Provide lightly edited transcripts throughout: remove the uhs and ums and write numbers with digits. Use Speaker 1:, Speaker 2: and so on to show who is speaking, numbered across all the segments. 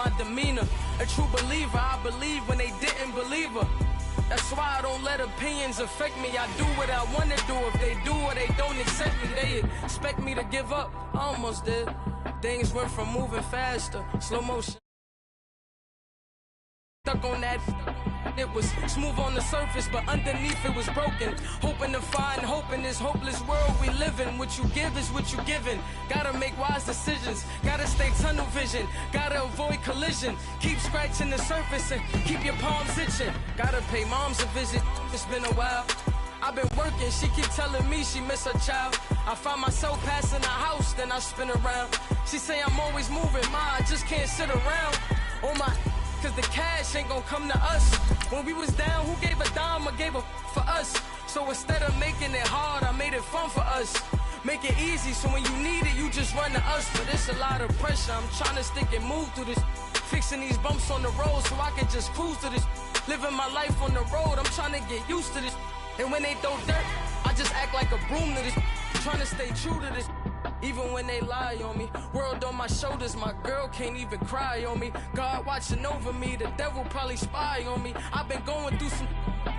Speaker 1: my demeanor. A true believer, I believe when they didn't believe her. That's why I don't let opinions affect me. I do what I want to do. If they do or they don't accept me, they expect me to give up. I almost did. Things went from moving faster, slow motion. Stuck on that. It was smooth on the surface, but underneath it was broken. Hoping to find hope in this hopeless world we live in. What you give is what you given. Gotta make wise decisions. Gotta stay tunnel vision. Gotta avoid collision. Keep scratching the surface and keep your palms itching. Gotta pay moms a visit. It's been a while. I've been working, she keep telling me she miss her child. I find myself passing the house, then I spin around. She say I'm always moving, ma, I just can't sit around. Oh my, cause the cash ain't gonna come to us. When we was down, who gave a dime or gave a for us? So instead of making it hard, I made it fun for us. Make it easy, so when you need it, you just run to us. But it's a lot of pressure, I'm trying to stick and move through this. Fixing these bumps on the road so I can just cruise to this. Living my life on the road, I'm trying to get used to this. And when they throw dirt, I just act like a broom to this. Trying to stay true to this. Even when they lie on me. World on my shoulders, my girl can't even cry on me. God watching over me, the devil probably spy on me. I've been going through some,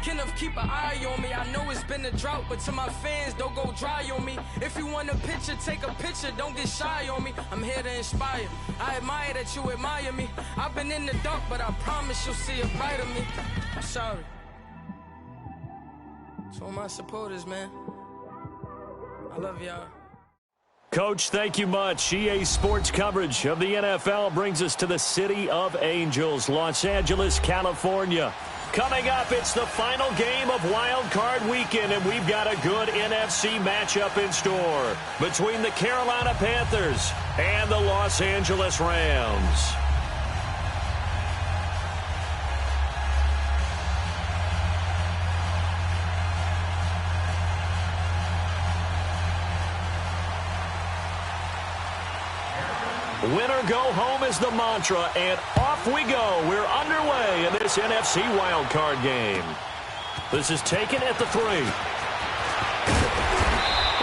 Speaker 1: can of keep an eye on me. I know it's been a drought, but to my fans, don't go dry on me. If you want a picture, take a picture, don't get shy on me. I'm here to inspire, I admire that you admire me. I've been in the dark, but I promise you'll see a bright of me. I'm sorry. To all my supporters, man. I love y'all.
Speaker 2: Coach, thank you much. EA Sports coverage of the NFL brings us to the City of Angels, Los Angeles, California. Coming up, it's the final game of Wild Card Weekend, and we've got a good NFC matchup in store between the Carolina Panthers and the Los Angeles Rams. Winner go home is the mantra, and off we go. We're underway in this NFC wildcard game. This is taken at the 3.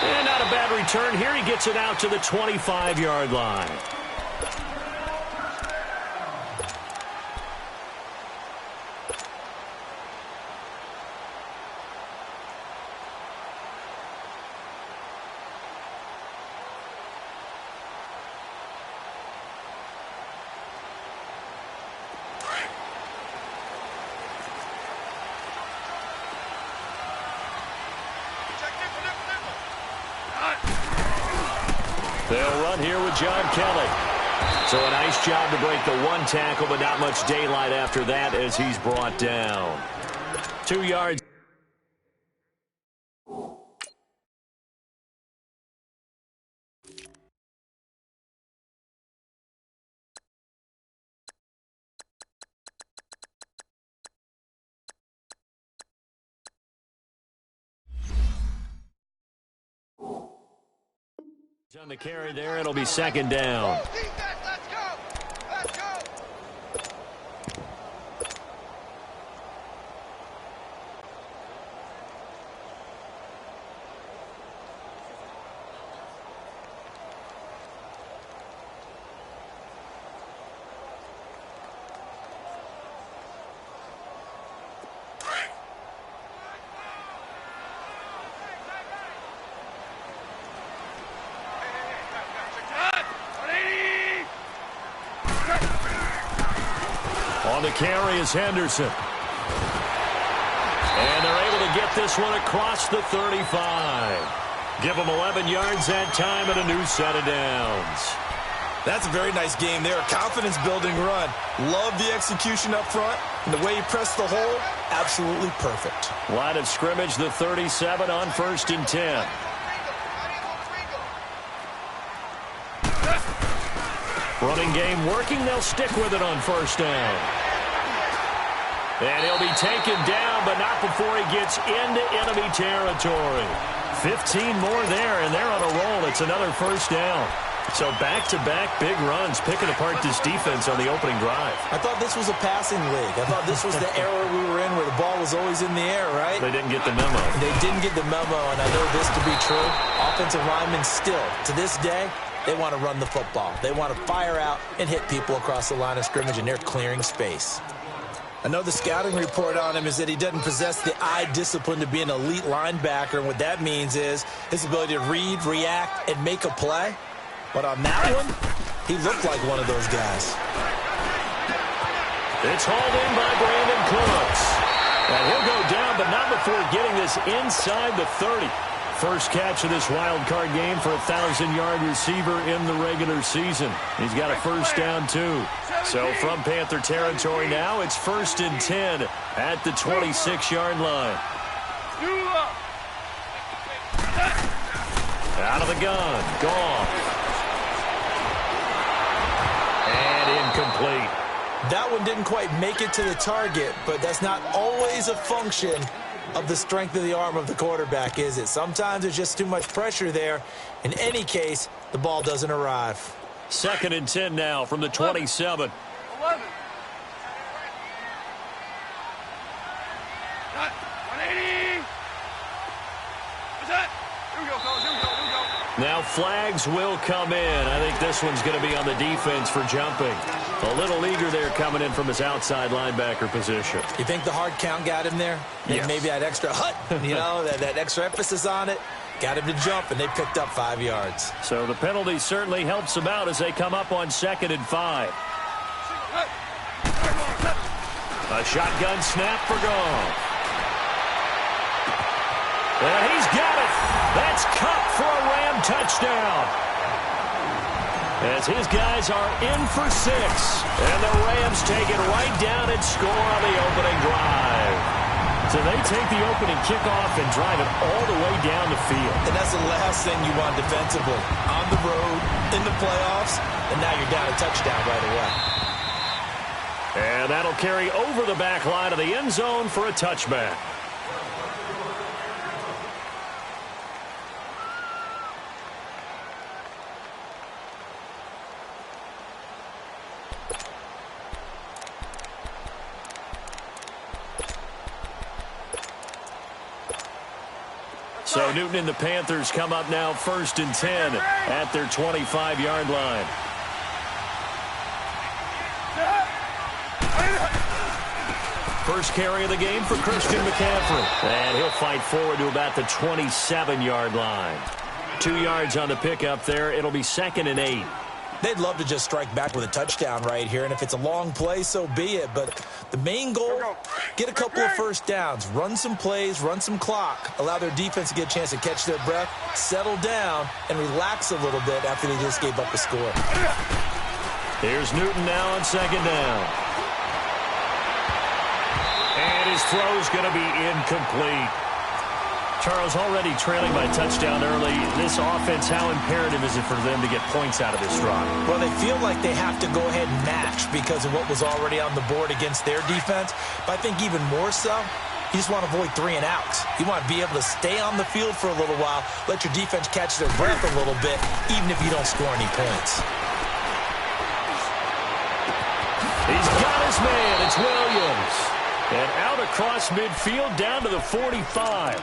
Speaker 2: And not a bad return here. He gets it out to the 25-yard line. They'll run here with John Kelly. So a nice job to break the one tackle, but not much daylight after that as he's brought down. 2 yards. On the carry there, it'll be second down.
Speaker 3: Let's go! Let's go!
Speaker 2: On the carry is Henderson. And they're able to get this one across the 35. Give them 11 yards that time and a new set of downs.
Speaker 4: That's a very nice game there. Confidence-building run. Love the execution up front. And the way he pressed the hole, absolutely perfect.
Speaker 2: Line of scrimmage, the 37 on 1st and 10. Running game working. They'll stick with it on 1st down. And he'll be taken down, but not before he gets into enemy territory. 15 more there, and they're on a roll. It's another 1st down. So back-to-back big runs, picking apart this defense on the opening drive.
Speaker 4: I thought this was a passing league. I thought this was the era we were in where the ball was always in the air, right?
Speaker 2: They didn't get the memo.
Speaker 4: They didn't get the memo, and I know this to be true. Offensive linemen still, to this day, They want to run the football. They want to fire out and hit people across the line of scrimmage, and they're clearing space. Another scouting report on him is that he doesn't possess the eye discipline to be an elite linebacker, and what that means is his ability to read, react, and make a play. But on that one, he looked like one of those guys.
Speaker 2: It's hauled in by Brandon Cooks. And he'll go down, but not before getting this inside the 30. First catch of this wild card game for a 1,000-yard receiver in the regular season. He's got a first down, too. So from Panther territory now, it's 1st and 10 at the 26-yard line. Out of the gun. Goff. And incomplete.
Speaker 4: That one didn't quite make it to the target, but that's not always a function of the strength of the arm of the quarterback, is it? Sometimes there's just too much pressure there. In any case, the ball doesn't arrive.
Speaker 2: 2nd and 10 now from the 27.
Speaker 3: 11. 180. What's that? Here we go, fellas. Here we go.
Speaker 2: Now flags will come in. I think this one's going to be on the defense for jumping. A little eager there coming in from his outside linebacker position.
Speaker 4: You think the hard count got him there?
Speaker 2: Yes.
Speaker 4: Maybe that extra that extra emphasis on it got him to jump, and they picked up 5 yards.
Speaker 2: So the penalty certainly helps them out as they come up on 2nd and 5. A shotgun snap for Goff. And he's got it. That's Cup for a Ram touchdown. As his guys are in for 6. And the Rams take it right down and score on the opening drive. So they take the opening kickoff and drive it all the way down the field.
Speaker 4: And that's the last thing you want defensively. On the road, in the playoffs, and now you're down a touchdown right away.
Speaker 2: And that'll carry over the back line of the end zone for a touchback. So Newton and the Panthers come up now 1st and 10 at their 25-yard line. First carry of the game for Christian McCaffrey. And he'll fight forward to about the 27-yard line. 2 yards on the pickup there. It'll be 2nd and 8.
Speaker 4: They'd love to just strike back with a touchdown right here, and if it's a long play, so be it. But the main goal, get a couple of first downs, run some plays, run some clock, allow their defense to get a chance to catch their breath, settle down, and relax a little bit after they just gave up a score.
Speaker 2: Here's Newton now on 2nd down. And his throw's going to be incomplete. Charles, already trailing by touchdown early. This offense, how imperative is it for them to get points out of this drive?
Speaker 4: Well, they feel like they have to go ahead and match because of what was already on the board against their defense. But I think even more so, you just want to avoid 3 and outs. You want to be able to stay on the field for a little while, let your defense catch their breath a little bit, even if you don't score any points.
Speaker 2: He's got his man. It's Williams. And out across midfield down to the 45.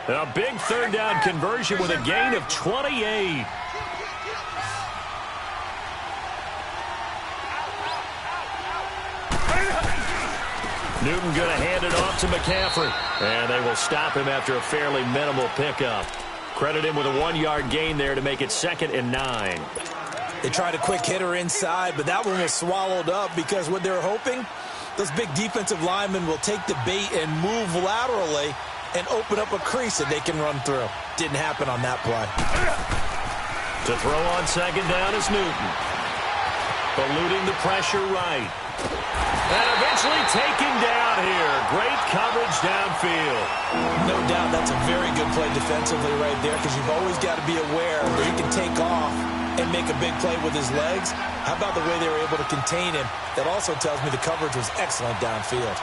Speaker 2: A big 3rd down conversion with a gain of 28. Newton going to hand it off to McCaffrey. And they will stop him after a fairly minimal pickup. Credit him with a 1-yard gain there to make it 2nd and 9.
Speaker 4: They tried a quick hitter inside, but that one was swallowed up because what they're hoping, those big defensive linemen will take the bait and move laterally and open up a crease that they can run through. Didn't happen on that play.
Speaker 2: To throw on 2nd down is Newton. Eluding the pressure right. And eventually taken down here. Great coverage downfield.
Speaker 4: No doubt that's a very good play defensively right there because you've always got to be aware that he can take off and make a big play with his legs. How about the way they were able to contain him? That also tells me the coverage was excellent downfield.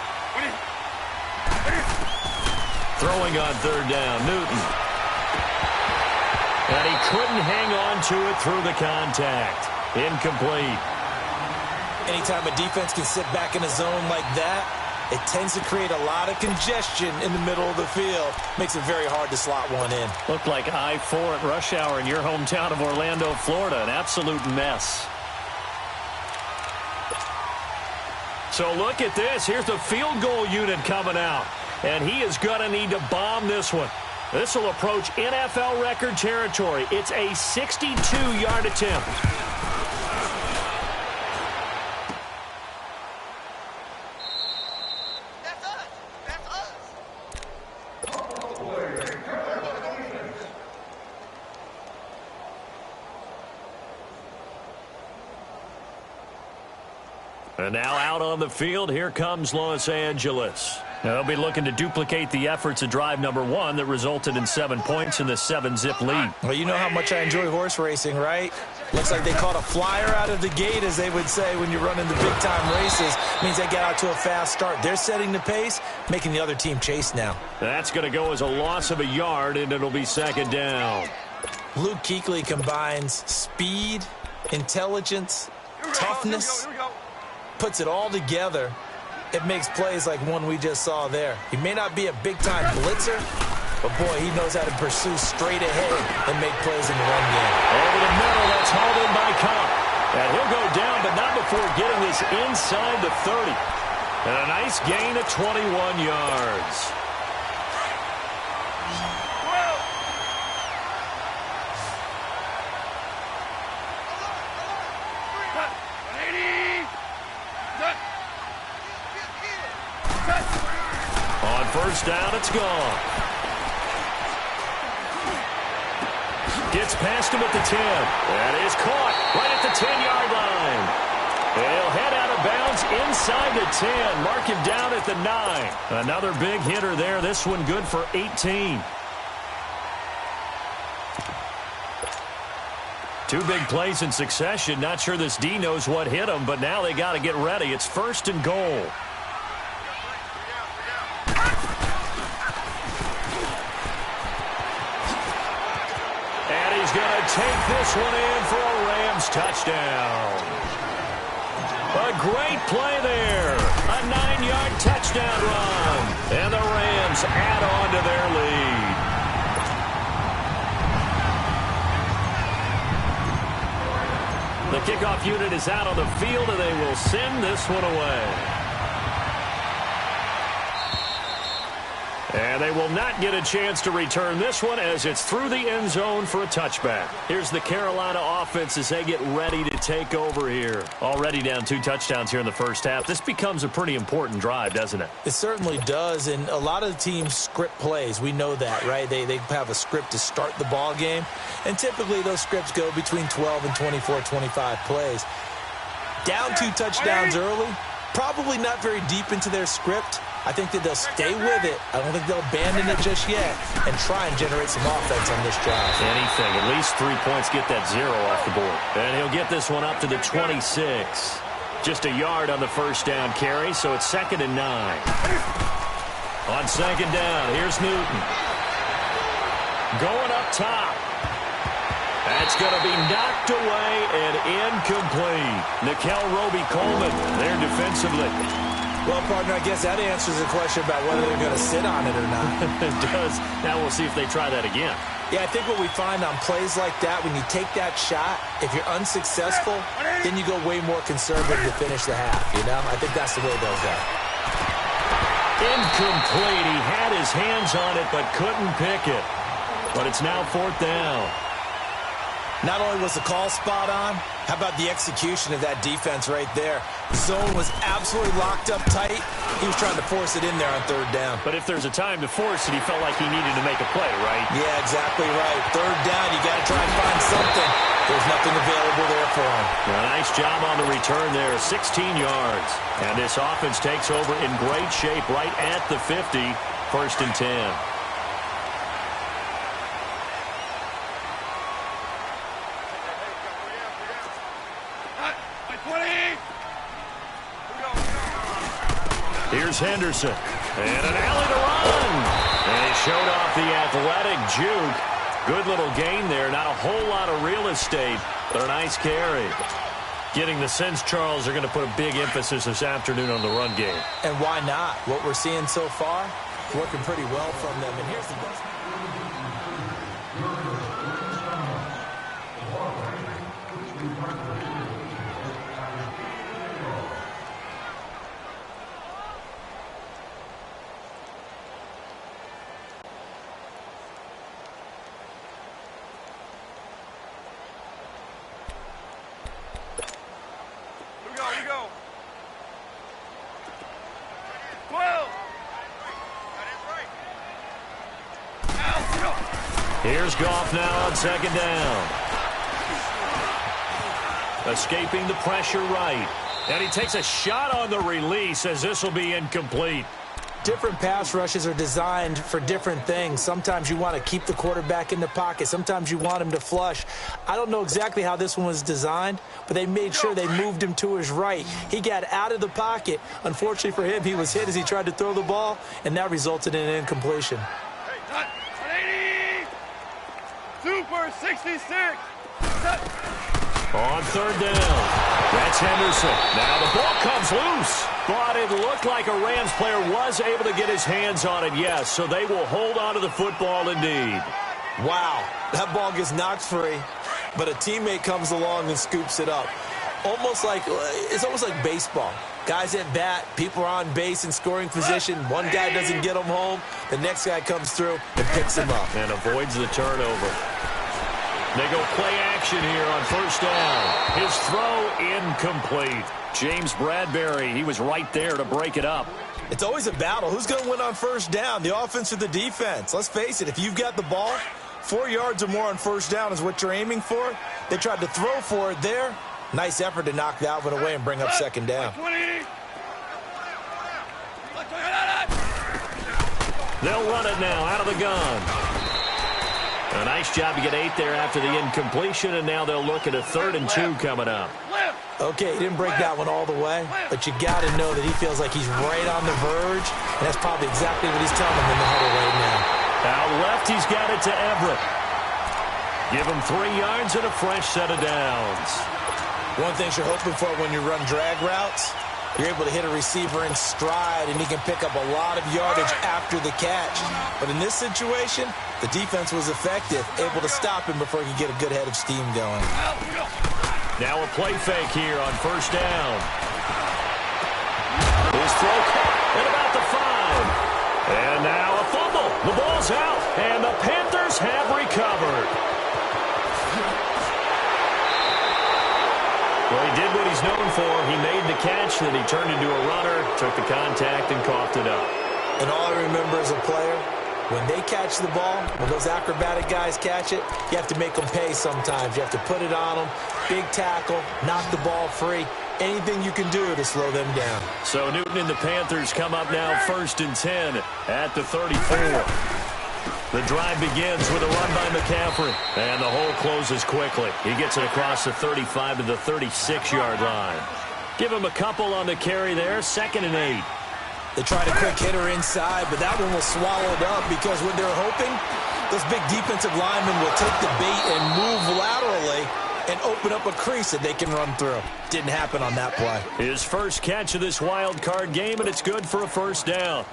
Speaker 2: Throwing on 3rd down, Newton. And he couldn't hang on to it through the contact. Incomplete.
Speaker 4: Anytime a defense can sit back in a zone like that, it tends to create a lot of congestion in the middle of the field. Makes it very hard to slot one in.
Speaker 2: Looked like I-4 at rush hour in your hometown of Orlando, Florida. An absolute mess. So look at this. Here's the field goal unit coming out. And he is going to need to bomb this one. This will approach NFL record territory. It's a 62-yard attempt.
Speaker 3: That's us. That's us.
Speaker 2: And now out on the field, here comes Los Angeles. Now they'll be looking to duplicate the efforts of drive number 1 that resulted in 7 points in the 7-zip lead.
Speaker 4: Well, you know how much I enjoy horse racing, right? Looks like they caught a flyer out of the gate, as they would say when you're running the big-time races. Means they get out to a fast start. They're setting the pace, making the other team chase now.
Speaker 2: That's going to go as a loss of a yard, and it'll be second down.
Speaker 4: Luke Kuechly combines speed, intelligence, toughness, puts it all together. It makes plays like one we just saw there. He may not be a big-time blitzer, but, boy, he knows how to pursue straight ahead and make plays in the run game.
Speaker 2: Over the middle, that's hauled in by Cup. And he'll go down, but not before getting this inside the 30. And a nice gain of 21 yards. On first down, it's gone. Gets past him at the 10. That is caught right at the 10-yard line. He'll head out of bounds inside the 10. Mark him down at the 9. Another big hitter there. This one good for 18. Two big plays in succession. Not sure this D knows what hit him, but now they got to get ready. It's first and goal. Going to take this one in for a Rams touchdown. A great play there. A 9-yard touchdown run. And the Rams add on to their lead. The kickoff unit is out on the field, and they will send this one away. And they will not get a chance to return this one as it's through the end zone for a touchback. Here's the Carolina offense as they get ready to take over here. Already down 2 touchdowns here in the first half. This becomes a pretty important drive, doesn't it?
Speaker 4: It certainly does, and a lot of the teams script plays. We know that, right? They have a script to start the ball game, and typically those scripts go between 12 and 24, 25 plays. Down 2 touchdowns early, probably not very deep into their script. I think that they'll stay with it. I don't think they'll abandon it just yet and try and generate some offense on this drive.
Speaker 2: Anything. At least 3 points, get that 0 off the board. And he'll get this one up to the 26. Just a yard on the first down carry, so it's second and 9. On second down, here's Newton. Going up top. That's going to be knocked away and incomplete. Nickel Roby-Coleman there defensively.
Speaker 4: Well, partner, I guess that answers the question about whether they're going to sit on it or not.
Speaker 2: It does. Now we'll see if they try that again.
Speaker 4: Yeah, I think what we find on plays like that, when you take that shot, if you're unsuccessful, then you go way more conservative to finish the half, you know? I think that's the way they'll go.
Speaker 2: Incomplete. He had his hands on it but couldn't pick it. But it's now fourth down.
Speaker 4: Not only was the call spot on, how about the execution of that defense right there? Zone was absolutely locked up tight. He was trying to force it in there on third down.
Speaker 2: But if there's a time to force it, he felt like he needed to make a play, right?
Speaker 4: Yeah, exactly right. Third down, you got to try and find something. There's nothing available there for him.
Speaker 2: A nice job on the return there, 16 yards. And this offense takes over in great shape right at the 50, first and 10. Here's Henderson. And an alley to run. And he showed off the athletic juke. Good little gain there. Not a whole lot of real estate, but a nice carry. Getting the sense, Charles, they're going to put a big emphasis this afternoon on the run game.
Speaker 4: And why not? What we're seeing so far, it's working pretty well from them. And here's the best.
Speaker 3: Here we go. 12.
Speaker 2: Here's Goff now on second down. Escaping the pressure right. And he takes a shot on the release as this will be incomplete.
Speaker 4: Different pass rushes are designed for different things. Sometimes you want to keep the quarterback in the pocket. Sometimes you want him to flush. I don't know exactly how this one was designed, but they made sure they moved him to his right. He got out of the pocket. Unfortunately for him, he was hit as he tried to throw the ball, and that resulted in an incompletion.
Speaker 3: Hey, 180. Super 66.
Speaker 2: On third down, that's Henderson. Now the ball comes loose, but it looked like a Rams player was able to get his hands on it, yes, so they will hold on to the football indeed.
Speaker 4: Wow, that ball gets knocked free, but a teammate comes along and scoops it up. It's almost like baseball. Guys at bat, people are on base in scoring position. One guy doesn't get them home, the next guy comes through and picks him up.
Speaker 2: And avoids the turnover. They go play action here on first down. His throw incomplete. James Bradbury, he was right there to break it up.
Speaker 4: It's always a battle. Who's going to win on first down, the offense or the defense? Let's face it, if you've got the ball, 4 yards or more on first down is what you're aiming for. They tried to throw for it there. Nice effort to knock that one away and bring up second down.
Speaker 2: They'll run it now out of the gun. A nice job to get 8 there after the incompletion, and now they'll look at a 3rd and 2 coming up.
Speaker 4: Okay, he didn't break that one all the way, but you got to know that he feels like he's right on the verge, and that's probably exactly what he's telling him in the huddle right now.
Speaker 2: Out left, he's got it to Everett. Give him 3 yards and a fresh set of downs.
Speaker 4: One thing you're hoping for when you run drag routes, you're able to hit a receiver in stride, and he can pick up a lot of yardage after the catch. But in this situation, the defense was effective, able to stop him before he could get a good head of steam going.
Speaker 2: Now a play fake here on first down. His throw caught at about the 5. And now a fumble. The ball's out, and the Panthers have recovered. Well, he did what he's known for. He made the catch, then he turned into a runner, took the contact, and coughed it up.
Speaker 4: And all I remember as a player, when they catch the ball, when those acrobatic guys catch it, you have to make them pay sometimes. You have to put it on them, big tackle, knock the ball free, anything you can do to slow them down.
Speaker 2: So Newton and the Panthers come up now 1st and 10 at the 34. The drive begins with a run by McCaffrey, and the hole closes quickly. He gets it across the 35 to the 36-yard line. Give him a couple on the carry there, 2nd and 8.
Speaker 4: They tried a quick hitter inside, but that one was swallowed up because what they're hoping, those big defensive linemen will take the bait and move laterally and open up a crease that they can run through. Didn't happen on that play.
Speaker 2: His first catch of this wild card game, and it's good for a first down.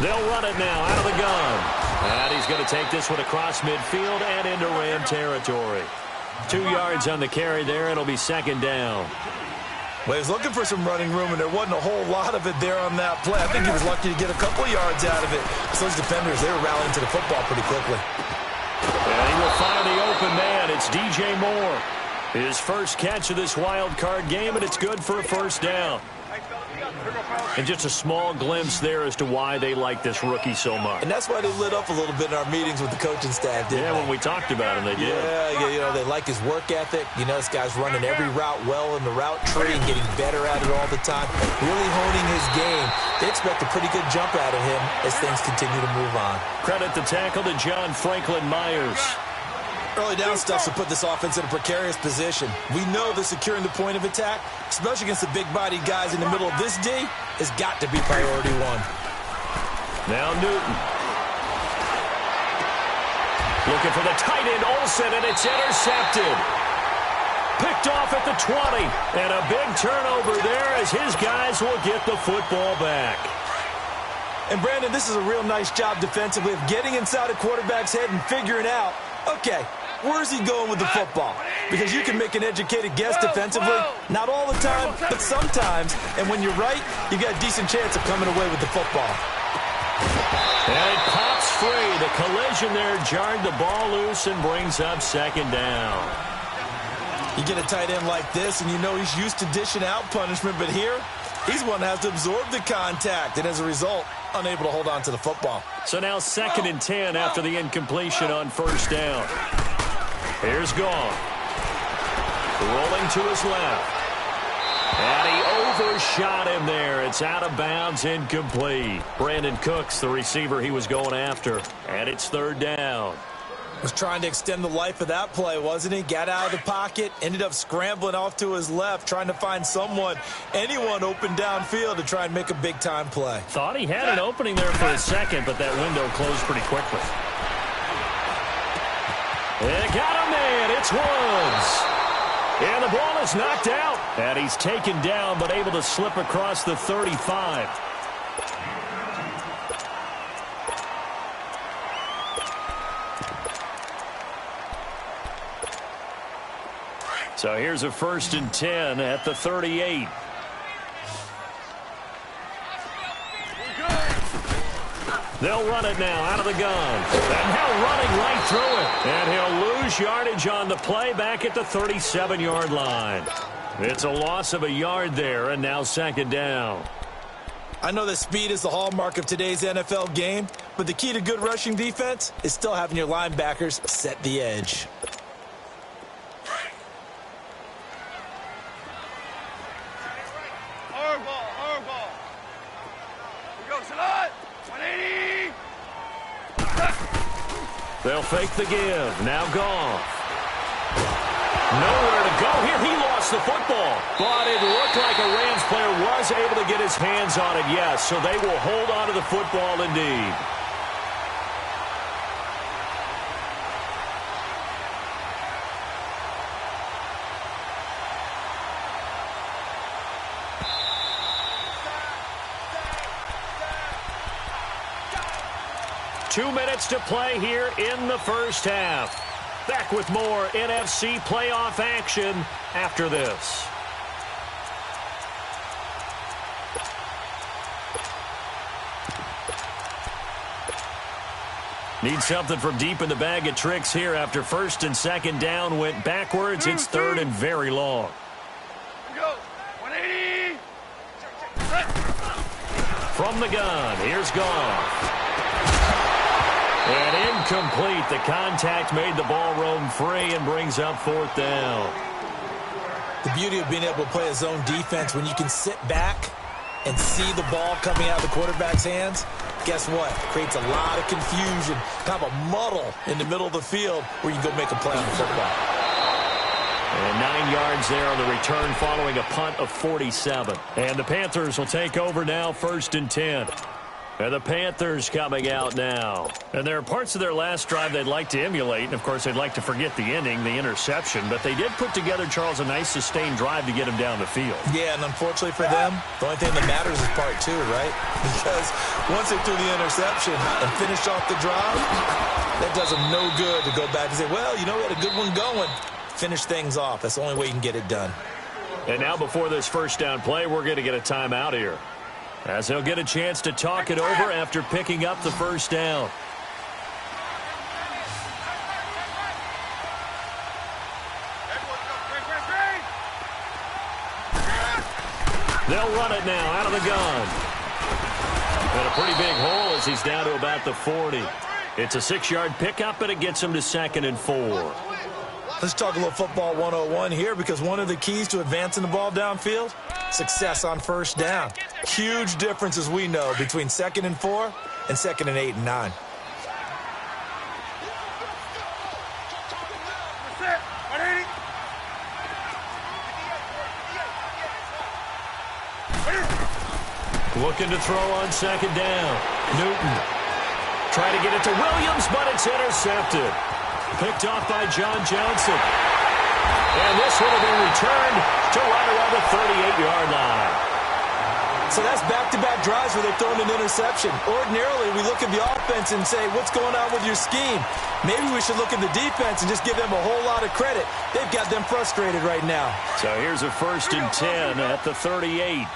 Speaker 2: They'll run it now out of the gun. And he's going to take this one across midfield and into Ram territory. 2 yards on the carry there, and it'll be 2nd down.
Speaker 4: Well, he was looking for some running room, and there wasn't a whole lot of it there on that play. I think he was lucky to get a couple yards out of it. So those defenders, they were rallying to the football pretty quickly.
Speaker 2: And he will find the open man. It's DJ Moore. His first catch of this wild card game, and it's good for a first down. And just a small glimpse there as to why they like this rookie so much.
Speaker 4: And that's why they lit up a little bit in our meetings with the coaching staff, didn't they?
Speaker 2: When we talked about him, they did.
Speaker 4: Yeah, you know, they like his work ethic. You know, this guy's running every route well in the route tree and getting better at it all the time. Really honing his game. They expect a pretty good jump out of him as things continue to move on.
Speaker 2: Credit the tackle to John Franklin Myers.
Speaker 4: Early down stuff to put this offense in a precarious position. We know that securing the point of attack, especially against the big-bodied guys in the middle of this D, has got to be priority one.
Speaker 2: Now Newton. Looking for the tight end, Olsen, and it's intercepted. Picked off at the 20. And a big turnover there as his guys will get the football back.
Speaker 4: And, Brandon, this is a real nice job defensively of getting inside a quarterback's head and figuring out, okay, where's he going with the football? Because you can make an educated guess defensively. Not all the time, but sometimes. And when you're right, you've got a decent chance of coming away with the football.
Speaker 2: And it pops free. The collision there jarred the ball loose and brings up second down.
Speaker 4: You get a tight end like this, and you know he's used to dishing out punishment. But here, he's one that has to absorb the contact. And as a result, unable to hold on to the football.
Speaker 2: So now 2nd and 10 after the incompletion on first down. Here's Goff. Rolling to his left. And he overshot him there. It's out of bounds, incomplete. Brandon Cooks, the receiver he was going after. And it's 3rd down.
Speaker 4: Was trying to extend the life of that play, wasn't he? Got out of the pocket, ended up scrambling off to his left, trying to find anyone open downfield to try and make a big-time play.
Speaker 2: Thought he had an opening there for a second, but that window closed pretty quickly. It got him, man. It's Woods. And the ball is knocked out. And he's taken down, but able to slip across the 35. So here's a 1st and 10 at the 38. They'll run it now out of the gun. And now running right through it. And he'll lose yardage on the play back at the 37-yard line. It's a loss of a yard there, and now 2nd down.
Speaker 4: I know that speed is the hallmark of today's NFL game, but the key to good rushing defense is still having your linebackers set the edge.
Speaker 2: They'll fake the give. Now Goff. Nowhere to go here. He lost the football. But it looked like a Rams player was able to get his hands on it, yes. So they will hold on to the football indeed. Two minutes to play here in the first half. Back with more NFC playoff action after this. Need something from deep in the bag of tricks here after 1st and 2nd down went backwards. It's 3rd and very long. From the gun, here's Goff. And incomplete. The contact made the ball roam free and brings up 4th down.
Speaker 4: The beauty of being able to play a zone defense when you can sit back and see the ball coming out of the quarterback's hands, guess what? Creates a lot of confusion, kind of a muddle in the middle of the field where you can go make a play on the football.
Speaker 2: And 9 yards there on the return following a punt of 47. And the Panthers will take over now, 1st and 10. And the Panthers coming out now. And there are parts of their last drive they'd like to emulate. And, of course, they'd like to forget the ending, the interception. But they did put together, Charles, a nice sustained drive to get him down the field.
Speaker 4: Yeah, and unfortunately for them, the only thing that matters is part 2, right? Because once they threw the interception and finished off the drive, that does them no good to go back and say, well, you know, we had a good one going. Finish things off. That's the only way you can get it done.
Speaker 2: And now before this first down play, we're going to get a timeout here, as they'll get a chance to talk it over after picking up the first down. They'll run it now out of the gun. And a pretty big hole as he's down to about the 40. It's a 6-yard pickup, and it gets him to 2nd and 4.
Speaker 4: Let's talk a little football 101 here, because one of the keys to advancing the ball downfield, success on first down. Huge difference, as we know, between 2nd and 4 and 2nd and 8 and 9.
Speaker 2: Looking to throw on 2nd down. Newton trying to get it to Williams, but it's intercepted. Picked off by John Johnson. And this one will be returned to right around the 38-yard line.
Speaker 4: So that's back-to-back drives where they've thrown an interception. Ordinarily, we look at the offense and say, what's going on with your scheme? Maybe we should look at the defense and just give them a whole lot of credit. They've got them frustrated right now.
Speaker 2: So here's a 1st and 10 at the 38.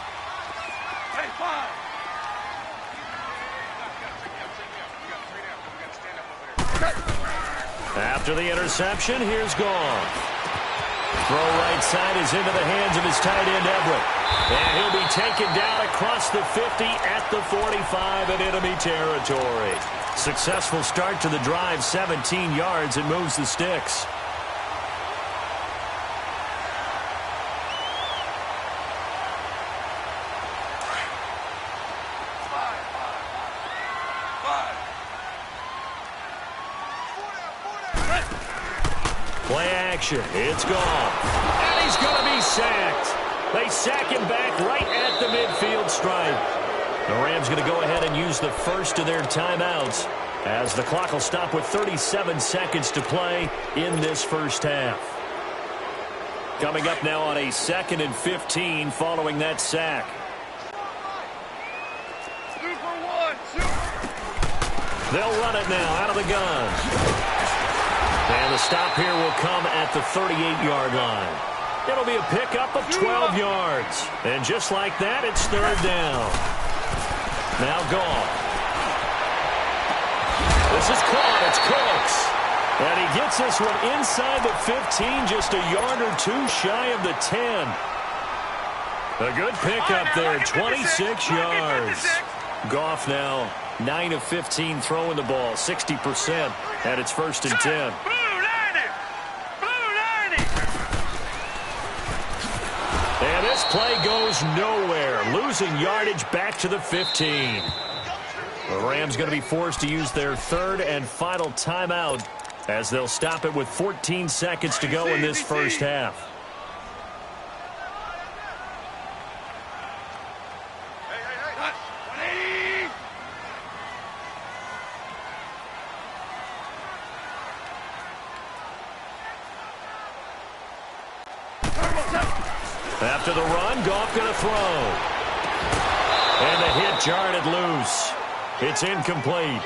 Speaker 2: After the interception, here's Goff. Throw right side is into the hands of his tight end, Everett. And he'll be taken down across the 50 at the 45 in enemy territory. Successful start to the drive, 17 yards, and moves the sticks. Play action. It's gone. And he's going to be sacked. They sack him back right at the midfield stripe. The Rams going to go ahead and use the first of their timeouts as the clock will stop with 37 seconds to play in this first half. Coming up now on a 2nd and 15 following that sack. They'll run it now out of the gun. And the stop here will come at the 38-yard line. It'll be a pickup of 12 yards. And just like that, it's 3rd down. Now Goff. This is caught. It's Cooks. And he gets this one inside the 15, just a yard or two shy of the 10. A good pickup there, 26 yards. Goff now 9 of 15 throwing the ball, 60%, and it's 1st and 10. And this play goes nowhere, losing yardage back to the 15. The Rams going to be forced to use their 3rd and final timeout as they'll stop it with 14 seconds to go in this first half. After the run, Goff going to throw. And the hit jarred it loose. It's incomplete.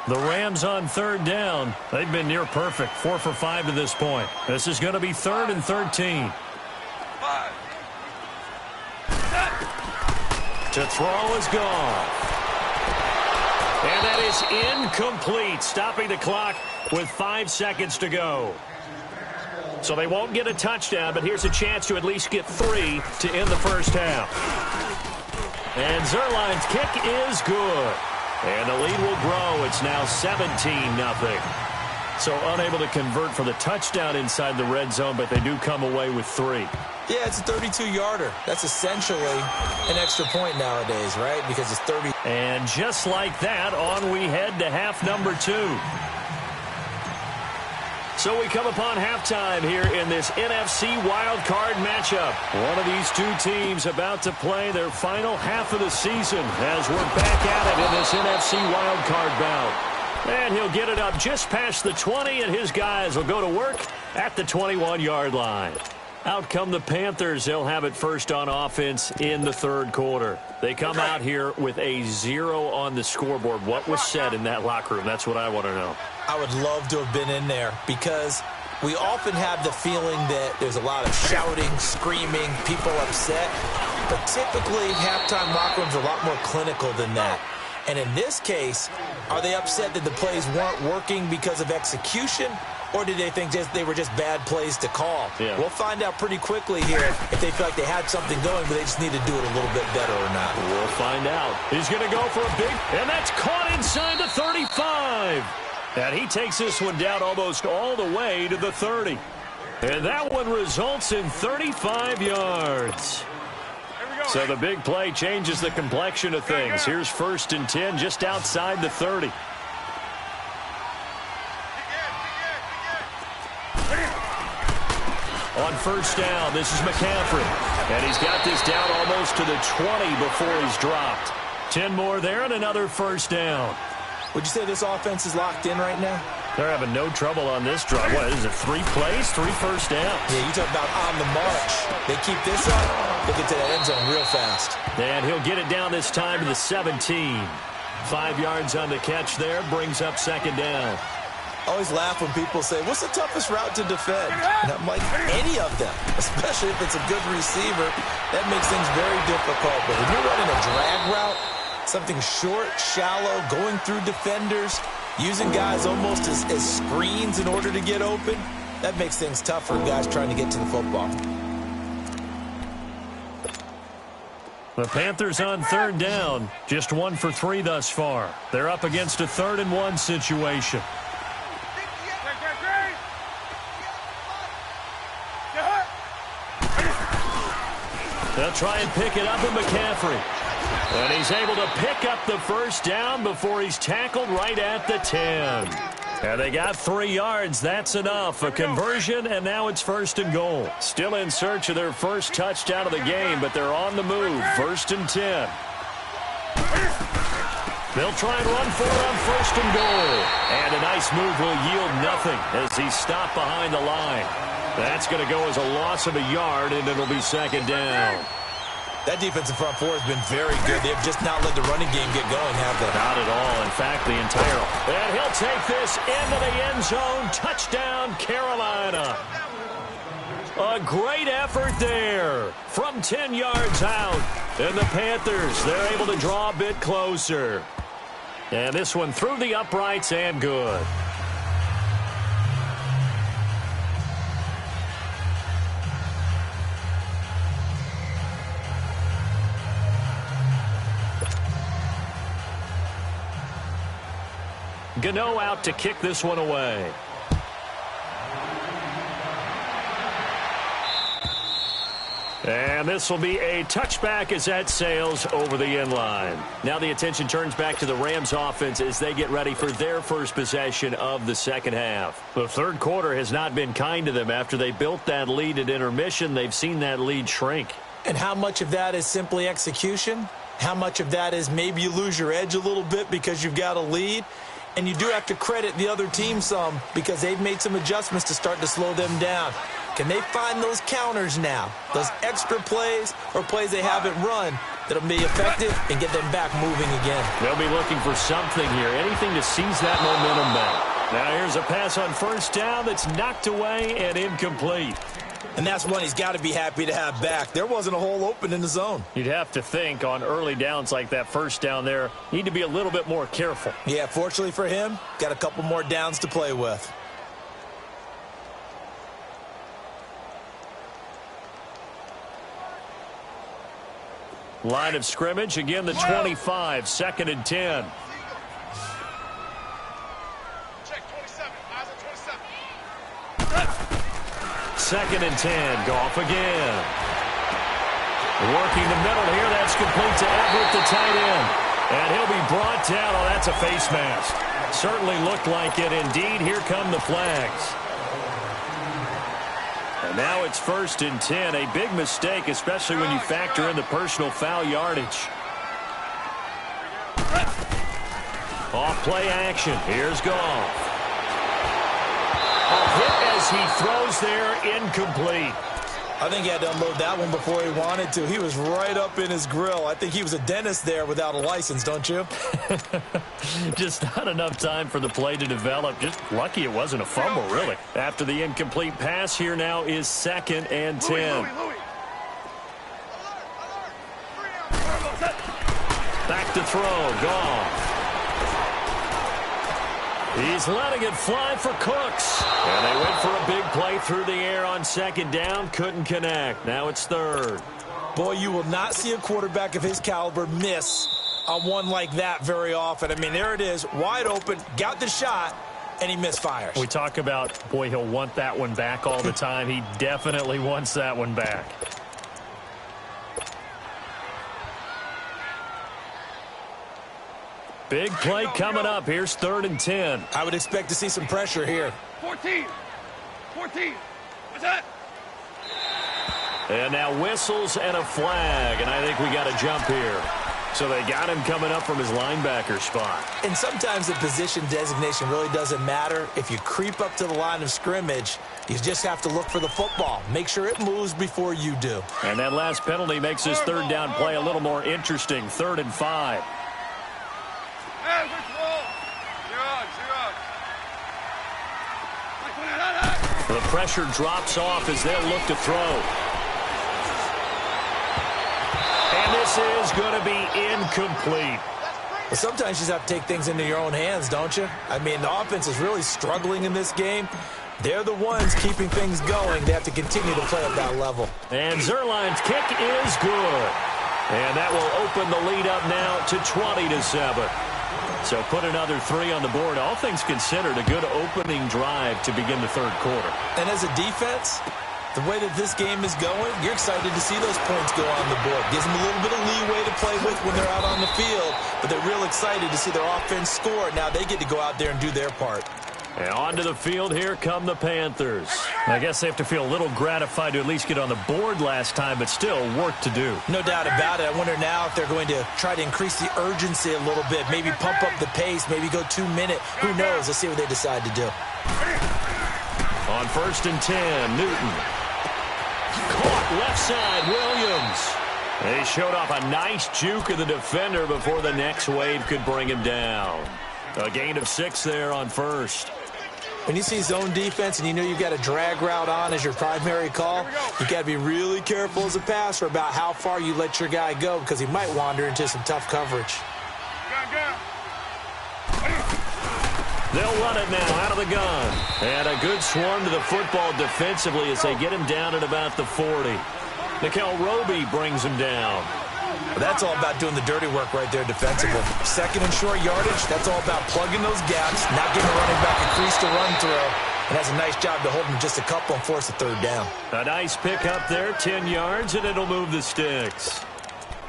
Speaker 2: The Rams on 3rd down. They've been near perfect, 4 for 5 to this point. This is going to be 3rd and 13. To throw is Goff. And that is incomplete, stopping the clock with 5 seconds to go. So they won't get a touchdown, but here's a chance to at least get 3 to end the first half. And Zerline's kick is good. And the lead will grow. It's now 17-0. So unable to convert for the touchdown inside the red zone, but they do come away with 3.
Speaker 4: Yeah, it's a 32-yarder. That's essentially an extra point nowadays, right? Because it's 30.
Speaker 2: And just like that, on we head to half number 2. So we come upon halftime here in this NFC wildcard matchup. One of these two teams about to play their final half of the season as we're back at it in this NFC wildcard bout. And he'll get it up just past the 20, and his guys will go to work at the 21-yard line. Out come the Panthers. They'll have it first on offense in the 3rd quarter. They come out here with a 0 on the scoreboard. What was said in that locker room? That's what I want to know.
Speaker 4: I would love to have been in there because we often have the feeling that there's a lot of shouting, screaming, people upset. But typically, halftime locker rooms are a lot more clinical than that. And in this case, Are they upset that the plays weren't working because of execution? Or did they think they were just bad plays to call?
Speaker 2: Yeah.
Speaker 4: We'll find out pretty quickly here if they feel like they had something going, but they just need to do it a little bit better or not.
Speaker 2: We'll find out. He's going to go for a big, and that's caught inside the 35. And he takes this one down almost all the way to the 30. And that one results in 35 yards. So the big play changes the complexion of things. Here's 1st and 10 just outside the 30. On 1st down, this is McCaffrey. And he's got this down almost to the 20 before he's dropped. 10 more there and another 1st down.
Speaker 4: Would you say this offense is locked in right now?
Speaker 2: They're having no trouble on this drive. What is it, 3 plays, 3 first downs?
Speaker 4: Yeah, you talk about on the march. They keep this up, they get to that end zone real fast.
Speaker 2: And he'll get it down this time to the 17. 5 yards on the catch there, brings up 2nd down.
Speaker 4: I always laugh when people say, what's the toughest route to defend? And I'm like, any of them, especially if it's a good receiver. That makes things very difficult. But when you're running a drag route, something short, shallow, going through defenders, using guys almost as screens in order to get open, that makes things tough for guys trying to get to the football.
Speaker 2: The Panthers on 3rd down. Just 1 for 3 thus far. They're up against a 3rd and 1 situation. They'll try and pick it up with McCaffrey. And he's able to pick up the 1st down before he's tackled right at the 10. And they got 3 yards. That's enough. A conversion, and now it's 1st and goal. Still in search of their first touchdown of the game, but they're on the move. 1st and 10. They'll try and run for it on 1st and goal. And a nice move will yield nothing as he's stopped behind the line. That's going to go as a loss of a yard, and it'll be 2nd down.
Speaker 4: That defensive front four has been very good. They've just not let the running game get going, have they?
Speaker 2: Not at all. In fact, the entire... And he'll take this into the end zone. Touchdown, Carolina. A great effort there from 10 yards out. And the Panthers, they're able to draw a bit closer. And this one through the uprights and good. Gano out to kick this one away. And this will be a touchback as that sails over the end line. Now the attention turns back to the Rams offense as they get ready for their first possession of the 2nd half. The 3rd quarter has not been kind to them. After they built that lead at intermission, they've seen that lead shrink.
Speaker 4: And how much of that is simply execution? How much of that is maybe you lose your edge a little bit because you've got a lead? And you do have to credit the other team some because they've made some adjustments to start to slow them down. Can they find those counters now, those extra plays or plays they haven't run that'll be effective and get them back moving again?
Speaker 2: They'll be looking for something here, anything to seize that momentum back. Now here's a pass on 1st down that's knocked away and incomplete.
Speaker 4: And that's one he's got to be happy to have back. There wasn't a hole open in the zone.
Speaker 2: You'd have to think on early downs like that 1st down there, need to be a little bit more careful.
Speaker 4: Yeah, fortunately for him, got a couple more downs to play with.
Speaker 2: Line of scrimmage, again the 25, 2nd and 10.
Speaker 3: Check 27, eyes on 27.
Speaker 2: 2nd and 10, Goff again. Working the middle here, that's complete to Everett, the tight end. And he'll be brought down. Oh, that's a face mask. Certainly looked like it. Indeed, here come the flags. And now it's 1st and 10. A big mistake, especially when you factor in the personal foul yardage. Off play action. Here's Goff. A hit as he throws there, incomplete.
Speaker 4: I think he had to unload that one before he wanted to. He was right up in his grill. I think he was a dentist there without a license, don't you?
Speaker 2: Just not enough time for the play to develop. Just lucky it wasn't a fumble, really. After the incomplete pass, here now is 2nd and 10. Back to throw, Goff. He's letting it fly for Cooks. And they went for a big play through the air on second down. Couldn't connect. Now it's third.
Speaker 4: Boy, you will not see a quarterback of his caliber miss on one like that very often. I mean, there it is, wide open, got the shot, and he misfires.
Speaker 2: We talk about, boy, he'll want that one back all the time. He definitely wants that one back. Big play coming up. Here's 3rd and 10.
Speaker 4: I would expect to see some pressure here.
Speaker 3: 14. What's that?
Speaker 2: And now whistles and a flag, and I think we got a jump here. So they got him coming up from his linebacker spot.
Speaker 4: And sometimes the position designation really doesn't matter. If you creep up to the line of scrimmage, you just have to look for the football. Make sure it moves before you do.
Speaker 2: And that last penalty makes this 3rd down play a little more interesting. 3rd and 5. The pressure drops off as they'll look to throw. And this is going to be incomplete.
Speaker 4: Well, sometimes you just have to take things into your own hands, don't you? I mean, the offense is really struggling in this game. They're the ones keeping things going. They have to continue to play at that level.
Speaker 2: And Zerline's kick is good. And that will open the lead up now to 20-7. So put another 3 on the board. All things considered, a good opening drive to begin the 3rd quarter.
Speaker 4: And as a defense, the way that this game is going, you're excited to see those points go on the board. Gives them a little bit of leeway to play with when they're out on the field, but they're real excited to see their offense score. Now they get to go out there and do their part.
Speaker 2: And onto the field, here come the Panthers. I guess they have to feel a little gratified to at least get on the board last time, but still work to do.
Speaker 4: No doubt about it. I wonder now if they're going to try to increase the urgency a little bit, maybe pump up the pace, maybe go 2 minute. Who knows? Let's see what they decide to do.
Speaker 2: On 1st and 10, Newton. Caught left side, Williams. They showed off a nice juke of the defender before the next wave could bring him down. A gain of 6 there on 1st.
Speaker 4: When you see zone defense and you know you've got a drag route on as your primary call, you got to be really careful as a passer about how far you let your guy go because he might wander into some tough coverage.
Speaker 2: They'll run it now out of the gun. And a good swarm to the football defensively as they get him down at about the 40. Nickel Roby brings him down.
Speaker 4: Well, that's all about doing the dirty work right there defensively. 2nd and short yardage, that's all about plugging those gaps, not giving a running back a crease to run through, and has a nice job to hold him just a couple and force a 3rd down.
Speaker 2: A nice pick up there, 10 yards, and it'll move the sticks.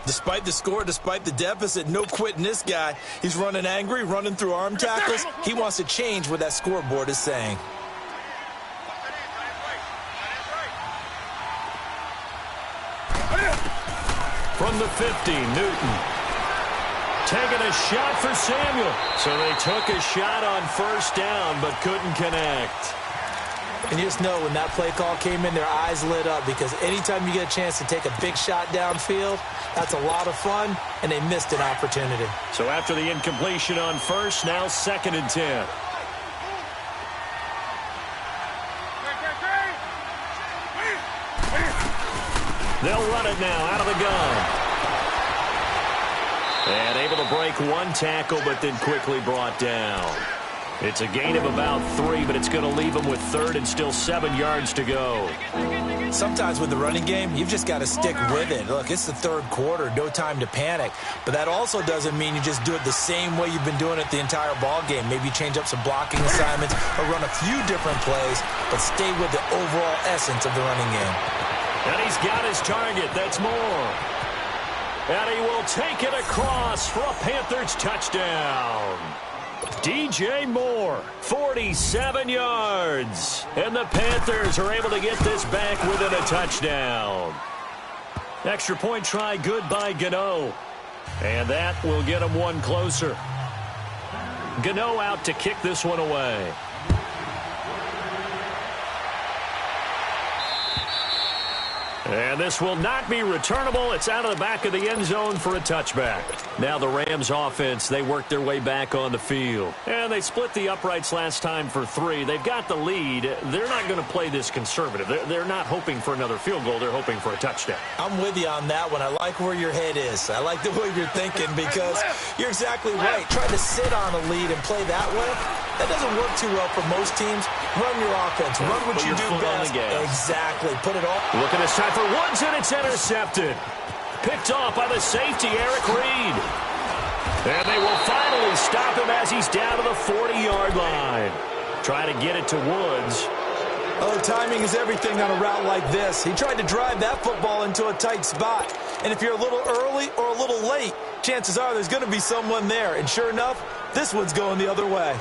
Speaker 4: Despite the score, despite the deficit, no quitting this guy. He's running angry, running through arm tackles. He wants to change what that scoreboard is saying.
Speaker 2: From the 50, Newton. Taking a shot for Samuel. So they took a shot on 1st down, but couldn't connect.
Speaker 4: And you just know when that play call came in, their eyes lit up because anytime you get a chance to take a big shot downfield, that's a lot of fun, and they missed an opportunity.
Speaker 2: So after the incompletion on 1st, now 2nd and 10. They'll run it now out of the gun. And able to break one tackle, but then quickly brought down. It's a gain of about 3, but it's going to leave them with 3rd and still 7 yards to go.
Speaker 4: Sometimes with the running game, you've just got to stick with it. Look, it's the 3rd quarter, no time to panic. But that also doesn't mean you just do it the same way you've been doing it the entire ball game. Maybe change up some blocking assignments or run a few different plays, but stay with the overall essence of the running game.
Speaker 2: And he's got his target. That's Moore. And he will take it across for a Panthers touchdown. DJ Moore, 47 yards. And the Panthers are able to get this back within a touchdown. Extra point try good by Gano. And that will get him one closer. Gano out to kick this one away. And this will not be returnable. It's out of the back of the end zone for a touchback. Now the Rams offense, they work their way back on the field. And they split the uprights last time for 3. They've got the lead. They're not going to play this conservative. They're not hoping for another field goal. They're hoping for a touchdown.
Speaker 4: I'm with you on that one. I like where your head is. I like the way you're thinking because you're exactly right. Trying to sit on a lead and play that way, That doesn't work too well for most teams. Run your offense. Run what you do best. Exactly. Put it all.
Speaker 2: Looking this time for Woods, and it's intercepted. Picked off by the safety, Eric Reed. And they will finally stop him as he's down to the 40-yard line. Trying to get it to Woods.
Speaker 4: Oh, timing is everything on a route like this. He tried to drive that football into a tight spot. And if you're a little early or a little late, chances are there's going to be someone there. And sure enough, this one's going the other way.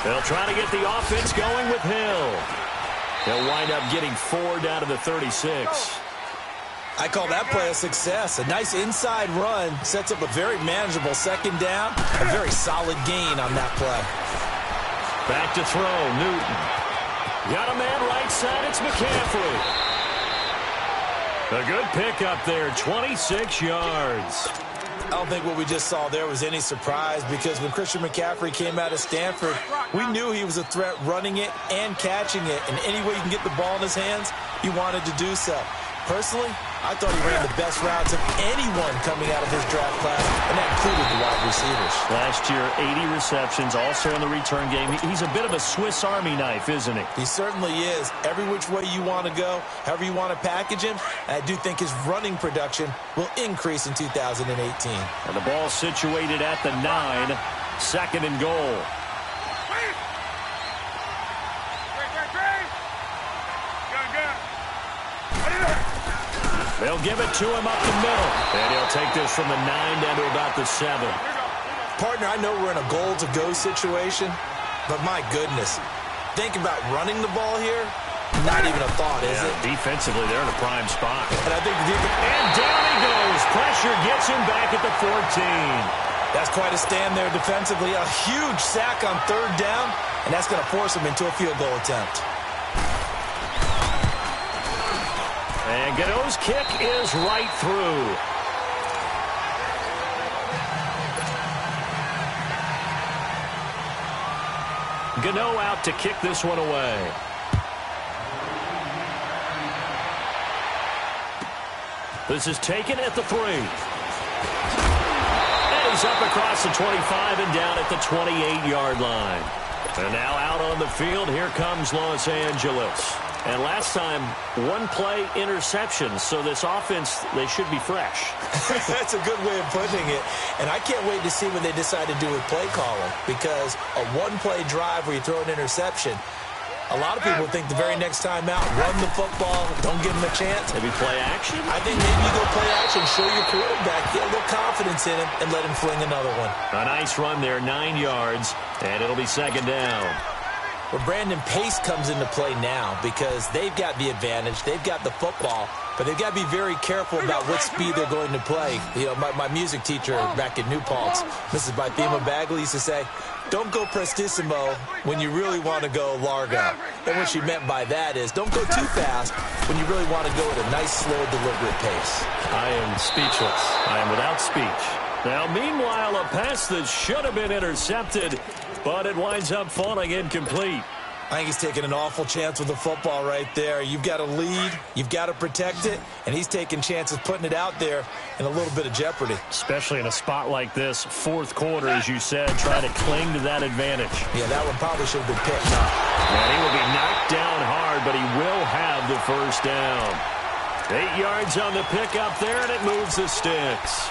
Speaker 2: They'll try to get the offense going with Hill. They'll wind up getting 4 down to the 36.
Speaker 4: I call that play a success. A nice inside run sets up a very manageable second down. A very solid gain on that play.
Speaker 2: Back to throw, Newton. Got a man right side, it's McCaffrey. A good pickup there, 26 yards.
Speaker 4: I don't think what we just saw there was any surprise, because when Christian McCaffrey came out of Stanford, we knew he was a threat running it and catching it. And any way you can get the ball in his hands, he wanted to do so. Personally, I thought he ran the best routes of anyone coming out of his draft class, and that included the wide receivers.
Speaker 2: Last year, 80 receptions, also in the return game. He's a bit of a Swiss Army knife, isn't he?
Speaker 4: He certainly is. Every which way you want to go, however you want to package him, I do think his running production will increase in 2018.
Speaker 2: And the ball situated at the 9, second and goal. They'll give it to him up the middle. And he'll take this from the 9 down to about the 7.
Speaker 4: Partner, I know we're in a goal-to-go situation, but my goodness, think about running the ball here. Not even a thought, is it?
Speaker 2: Defensively, they're in a prime spot.
Speaker 4: And I think
Speaker 2: and down he goes. Pressure gets him back at the 14.
Speaker 4: That's quite a stand there defensively. A huge sack on third down, and that's going to force him into a field goal attempt.
Speaker 2: And Gano's kick is right through. Gano out to kick this one away. This is taken at the 3. And he's up across the 25 and down at the 28-yard line. And now out on the field, here comes Los Angeles. And last time, one play interception, so this offense, they should be fresh.
Speaker 4: That's a good way of putting it. And I can't wait to see what they decide to do with play calling, because a one-play drive where you throw an interception, a lot of people think the very next time out, run the football, don't give him a chance.
Speaker 2: Maybe play action?
Speaker 4: I think maybe you go play action, show your quarterback, get a little confidence in him, and let him fling another one.
Speaker 2: A nice run there, 9 yards, and it'll be second down.
Speaker 4: Well, Brandon, pace comes into play now because they've got the advantage. They've got the football, but they've got to be very careful about what speed they're going to play. You know, my music teacher back in New Paltz, Mrs. Bythema Bagley, used to say, don't go prestissimo when you really want to go largo. And what she meant by that is don't go too fast when you really want to go at a nice, slow, deliberate pace.
Speaker 2: I am speechless. I am without speech. Now, meanwhile, a pass that should have been intercepted, but it winds up falling incomplete.
Speaker 4: I think he's taking an awful chance with the football right there. You've got to lead, you've got to protect it, and he's taking chances putting it out there in a little bit of jeopardy.
Speaker 2: Especially in a spot like this, fourth quarter, as you said, try to cling to that advantage.
Speaker 4: Yeah, that one probably should have been picked up.
Speaker 2: And he will be knocked down hard, but he will have the first down. 8 yards on the pickup there, and it moves the sticks.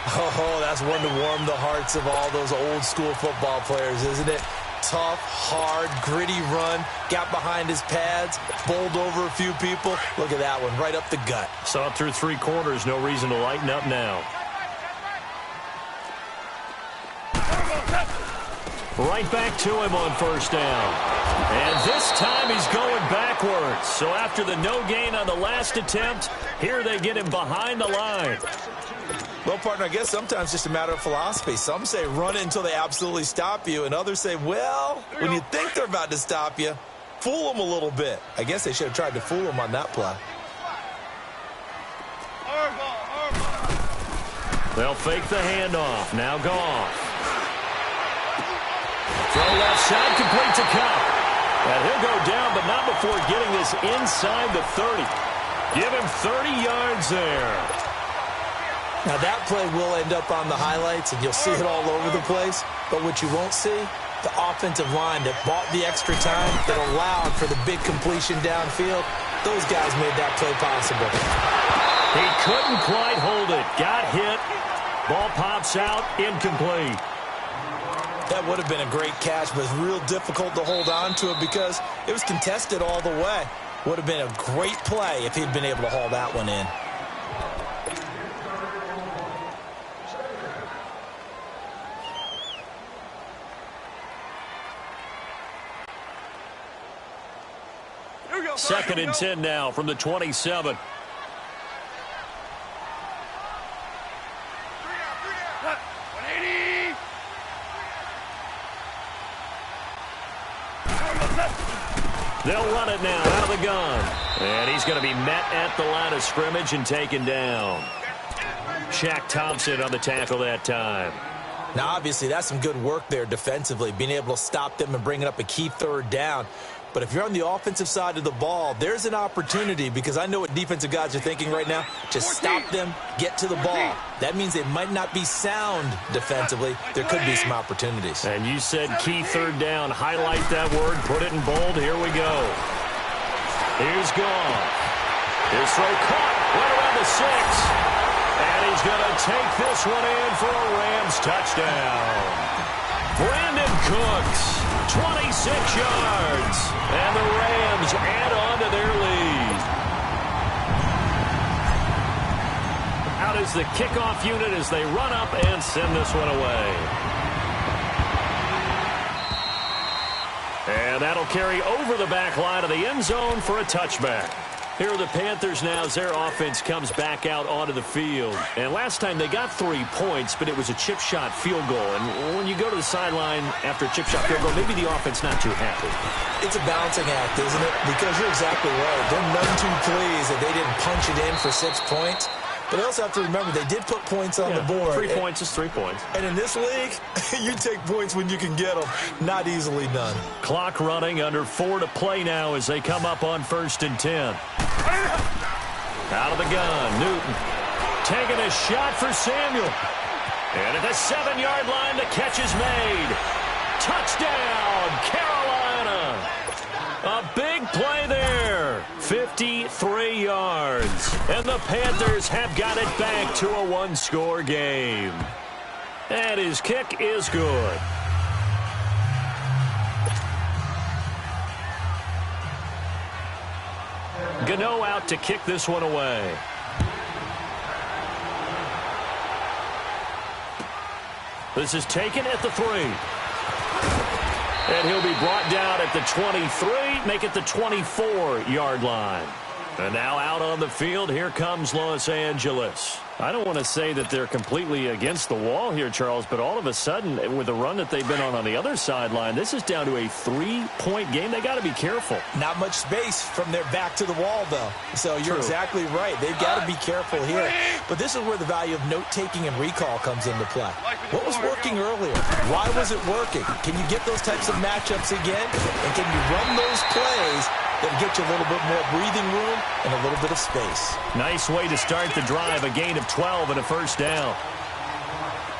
Speaker 4: Oh, that's one to warm the hearts of all those old-school football players, isn't it? Tough, hard, gritty run, got behind his pads, bowled over a few people. Look at that one, right up the gut.
Speaker 2: Saw it through 3 quarters, no reason to lighten up now. Right back to him on first down. And this time he's going backwards. So after the no gain on the last attempt, here they get him behind the line.
Speaker 4: Well, partner, I guess sometimes it's just a matter of philosophy. Some say run it until they absolutely stop you, and others say, well, when you think they're about to stop you, fool them a little bit. I guess they should have tried to fool them on that play.
Speaker 2: They'll fake the handoff. Now Goff. Throw left side, complete to Cup. And he'll go down, but not before getting this inside the 30. Give him 30 yards there.
Speaker 4: Now that play will end up on the highlights, and you'll see it all over the place. But what you won't see, the offensive line that bought the extra time, that allowed for the big completion downfield, those guys made that play possible.
Speaker 2: He couldn't quite hold it. Got hit. Ball pops out, incomplete.
Speaker 4: That would have been a great catch, but it's real difficult to hold on to it because it was contested all the way. Would have been a great play if he'd been able to haul that one in.
Speaker 2: Second and 10 now from the 27. They'll run it now out of the gun. And he's going to be met at the line of scrimmage and taken down. Shaq Thompson on the tackle that time.
Speaker 4: Now, obviously, that's some good work there defensively, being able to stop them and bringing up a key third down. But if you're on the offensive side of the ball, there's an opportunity, because I know what defensive guys are thinking right now. Just stop them, get to the ball. That means they might not be sound defensively. There could be some opportunities.
Speaker 2: And you said key third down. Highlight that word. Put it in bold. Here we go. Here's Goff. His throw caught right around the 6. And he's going to take this one in for a Rams touchdown. Brandon Cooks. 26 yards, and the Rams add on to their lead. Out is the kickoff unit as they run up and send this one away. And that'll carry over the back line of the end zone for a touchback. Here are the Panthers now as their offense comes back out onto the field. And last time they got 3 points, but it was a chip shot field goal. And when you go to the sideline after a chip shot field goal, maybe the offense not too happy.
Speaker 4: It's a balancing act, isn't it? Because you're exactly right. They're none too pleased that they didn't punch it in for 6 points. But I also have to remember they did put points on the board.
Speaker 2: 3 points is 3 points.
Speaker 4: And in this league, you take points when you can get them. Not easily done.
Speaker 2: Clock running, under 4 to play now as they come up on 1st and 10. Out of the gun, Newton taking a shot for Samuel. And at the 7-yard line, the catch is made. Touchdown, Carolina. A big play there. 53 yards. And the Panthers have got it back to a one-score game. And his kick is good. Gano out to kick this one away. This is taken at the 3. And he'll be brought down at the 23, make it the 24-yard line. And now out on the field, here comes Los Angeles. I don't want to say that they're completely against the wall here, Charles, but all of a sudden, with the run that they've been on the other sideline, this is down to a 3-point game. They got to be careful.
Speaker 4: Not much space from their back to the wall, though. So you're exactly right. They've got to be careful here. But this is where the value of note-taking and recall comes into play. What was working earlier? Why was it working? Can you get those types of matchups again? And can you run those plays that'll get you a little bit more breathing room and a little bit of space?
Speaker 2: Nice way to start the drive. A gain of 12 and a first down.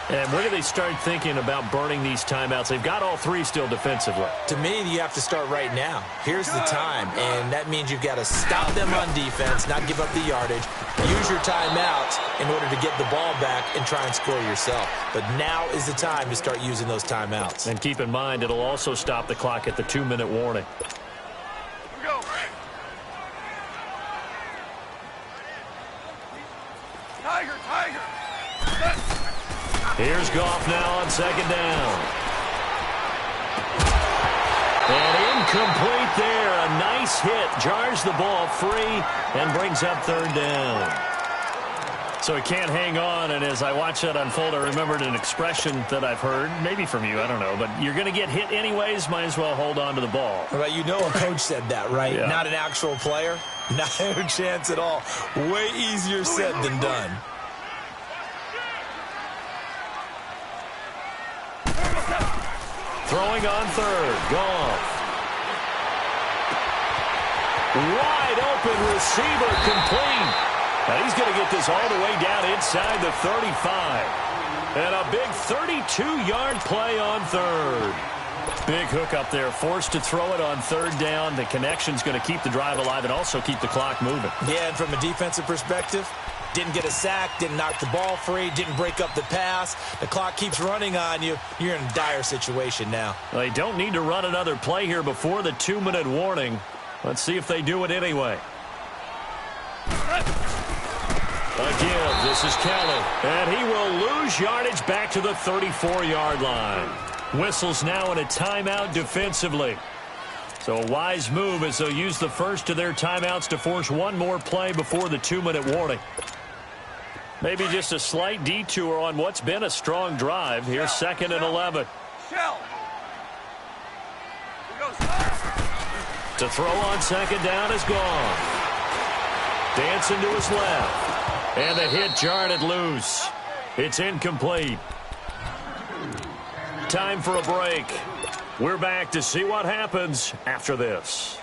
Speaker 2: And when do they start thinking about burning these timeouts? They've got all 3 still defensively.
Speaker 4: To me, you have to start right now. Here's the time, and that means you've got to stop them on defense, not give up the yardage, use your timeouts in order to get the ball back and try and score yourself. But now is the time to start using those timeouts.
Speaker 2: And keep in mind, it'll also stop the clock at the 2-minute warning. Here's Goff now on 2nd down. And incomplete there. A nice hit. Jars the ball free and brings up 3rd down. So he can't hang on, and as I watch that unfold, I remembered an expression that I've heard, maybe from you, I don't know, but you're going to get hit anyways, might as well hold on to the ball.
Speaker 4: Well, you know a coach said that, right? Yeah. Not an actual player. Not a chance at all. Way easier said than done.
Speaker 2: Throwing on third. Goff. Wide open receiver, complete. And he's going to get this all the way down inside the 35. And a big 32-yard play on third. Big hook up there, forced to throw it on third down. The connection's going to keep the drive alive and also keep the clock moving. Yeah, and from a defensive perspective, didn't get a sack, didn't knock the ball free, didn't break up the pass. The clock keeps running on you. You're in a dire situation now. They don't need to run another play here before the 2-minute warning. Let's see if they do it anyway. Again, this is Kelly, and he will lose yardage back to the 34-yard line. Whistles now in a timeout defensively. So a wise move as they'll use the first of their timeouts to force one more play before the 2-minute warning. Maybe just a slight detour on what's been a strong drive. Here's 2nd and 11. To throw on 2nd down is gone. Dancing to his left. And the hit jarred loose. It's incomplete. Time for a break. We're back to see what happens after this.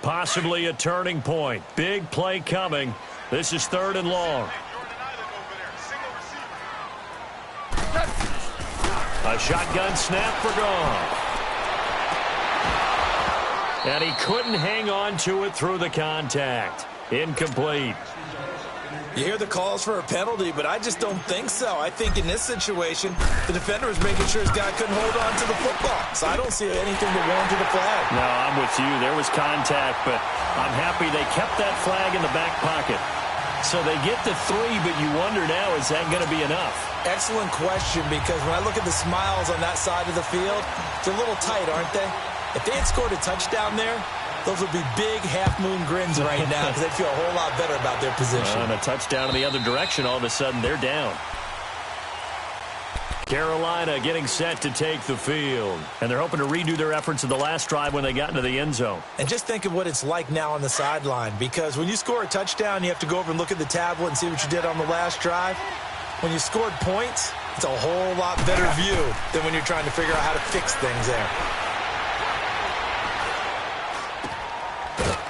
Speaker 2: Possibly a turning point. Big play coming. This is 3rd and long. A shotgun snap for Goff. And he couldn't hang on to it through the contact. Incomplete. You hear the calls for a penalty, but I just don't think so. I think in this situation, the defender was making sure his guy couldn't hold on to the football. So I don't see anything that warranted a flag. No, I'm with you. There was contact, but I'm happy they kept that flag in the back pocket. So they get the 3, but you wonder now, is that going to be enough? Excellent question, because when I look at the smiles on that side of the field, they're a little tight, aren't they? If they had scored a touchdown there, those would be big half-moon grins right now because they feel a whole lot better about their position. And a touchdown in the other direction, all of a sudden they're down. Carolina getting set to take the field. And they're hoping to redo their efforts in the last drive when they got into the end zone. And just think of what it's like now on the sideline, because when you score a touchdown, you have to go over and look at the tablet and see what you did on the last drive. When you scored points, it's a whole lot better view than when you're trying to figure out how to fix things there.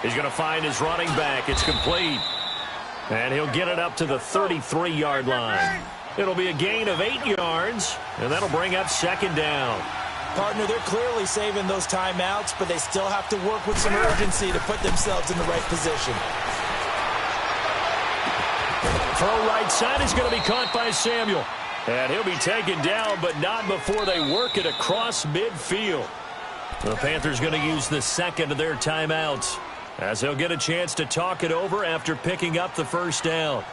Speaker 2: He's going to find his running back. It's complete. And he'll get it up to the 33-yard line. It'll be a gain of 8 yards, and that'll bring up 2nd down. Partner, they're clearly saving those timeouts, but they still have to work with some urgency to put themselves in the right position. Throw right side is going to be caught by Samuel. And he'll be taken down, but not before they work it across midfield. The Panthers going to use the 2nd of their timeouts, as they'll get a chance to talk it over after picking up the first down.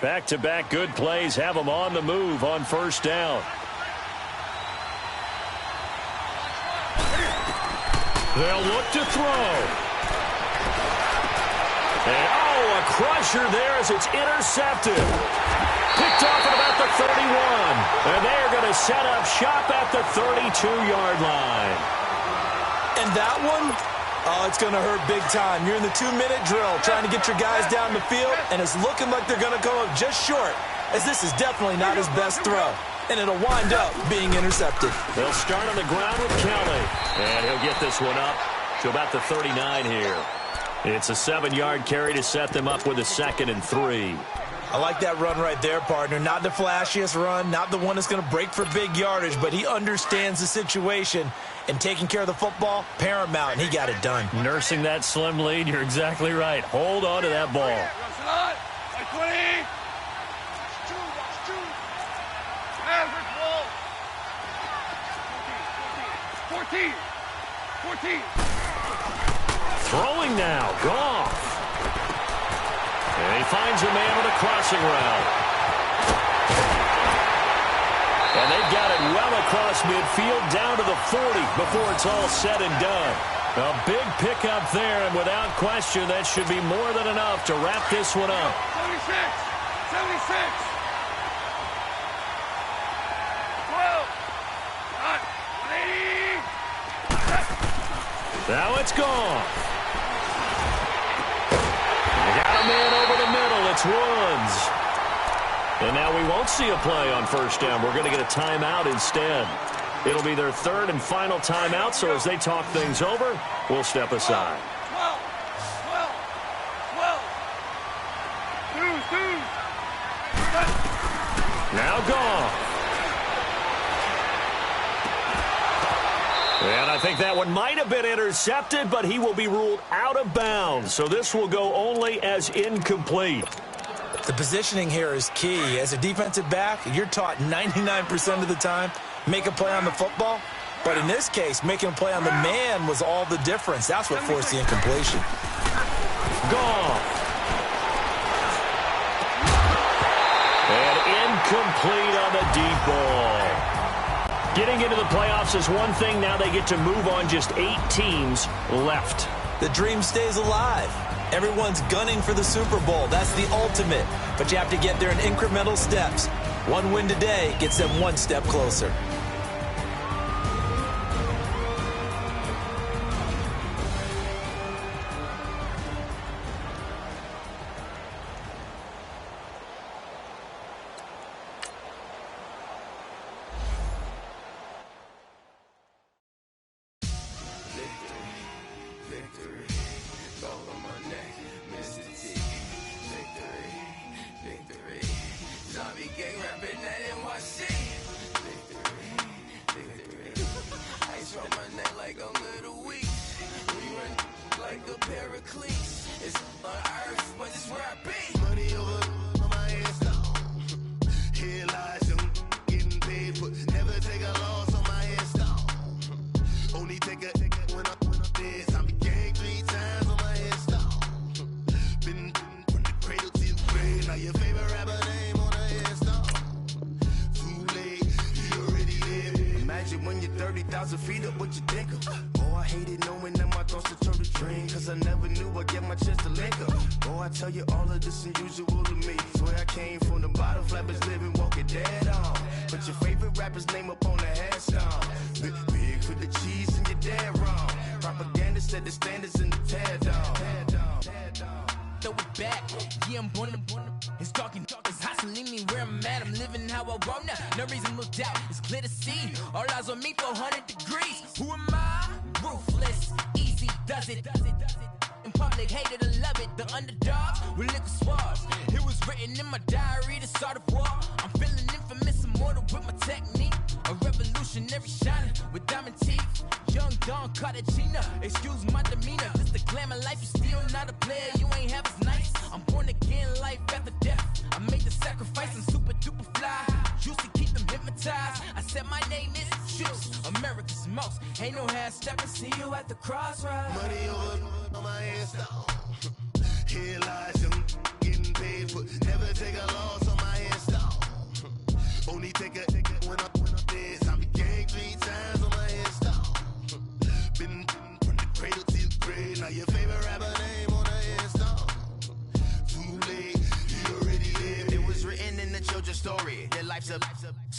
Speaker 2: Back-to-back good plays have them on the move on first down. They'll look to throw. And, a crusher there as it's intercepted. Picked off at about the 31. And they're going to set up shop at the 32-yard line. And that one, it's going to hurt big time. You're in the 2-minute drill trying to get your guys down the field, and it's looking like they're going to come up just short, as this is definitely not his best throw. And it'll wind up being intercepted. They'll start on the ground with Kelly. And he'll get this one up to about the 39 here. It's a 7-yard carry to set them up with a 2nd and 3. I like that run right there, partner. Not the flashiest run, not the one that's going to break for big yardage, but he understands the situation, and taking care of the football, paramount, and he got it done. Nursing that slim lead, you're exactly right. Hold on to that ball.
Speaker 3: 14.
Speaker 2: Throwing now, Goff. And he finds a man with a crossing route. And they've got it well across midfield down to the 40 before it's all said and done. A big pickup there, and without question, that should be more than enough to wrap this one up.
Speaker 3: 76. 12.
Speaker 2: Now it's gone. They got him in over the middle. It's Woods. And now we won't see a play on first down. We're going to get a timeout instead. It'll be their third and final timeout, so as they talk things over, we'll step aside.
Speaker 3: 12.
Speaker 2: Now gone. And I think that one might have been intercepted, but he will be ruled out of bounds. So this will go only as incomplete.
Speaker 4: The positioning here is key. As a defensive back, you're taught 99% of the time, make a play on the football. But in this case, making a play on the man was all the difference. That's what forced the incompletion.
Speaker 2: Gone. And incomplete on the deep ball. Getting into the playoffs is one thing. Now they get to move on. Just 8 teams left.
Speaker 4: The dream stays alive. Everyone's gunning for the Super Bowl. That's the ultimate. But you have to get there in incremental steps. One win today gets them one step closer.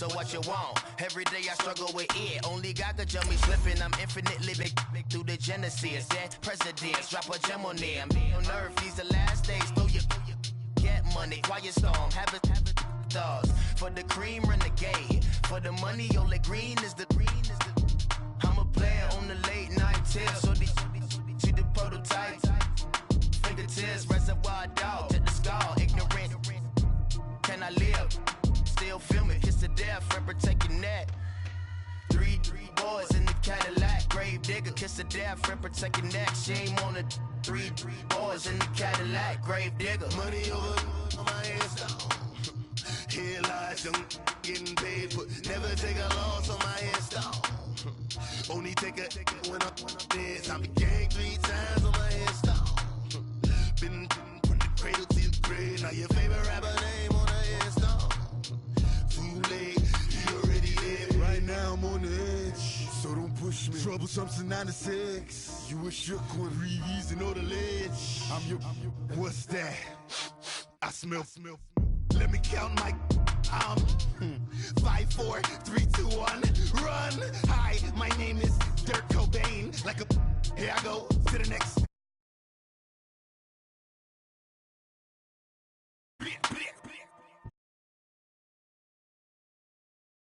Speaker 5: So what you want? Every day I struggle with it. Only God could jump me slipping. I'm infinitely big through the Genesis. That presidents drop a gem on them. On earth, these the last days. Throw your get money. Quiet storm. Have it dogs. For the cream, renegade. For the money, only green is the I'm a player on the late night tip. So these see the prototype. Fingertips, reservoir dog. To the skull. Ignorant. Can I live? Still film it, kiss to death, friend protect your neck. Three boys in the Cadillac, grave digger, kiss to death, friend protect your neck. Shame on the three boys in the Cadillac, grave digger. Money over on my hands down. Here lies young, getting paid, but never take a loss on my hands down. Only take a when I'm dead. I be gang 3 times on my hands down. Been from the cradle to the grave. Now your favorite rapper name on the hands down. Right now I'm on the edge, so don't push me. Troublesome to 9 to 6. You a shook one, breathe and know the ledge. I'm your, what's that? I smell. Let me count my. 5, 4, 3, 2, 1, run. Hi, my name is Dirk Cobain.
Speaker 6: like a, here I go to the next.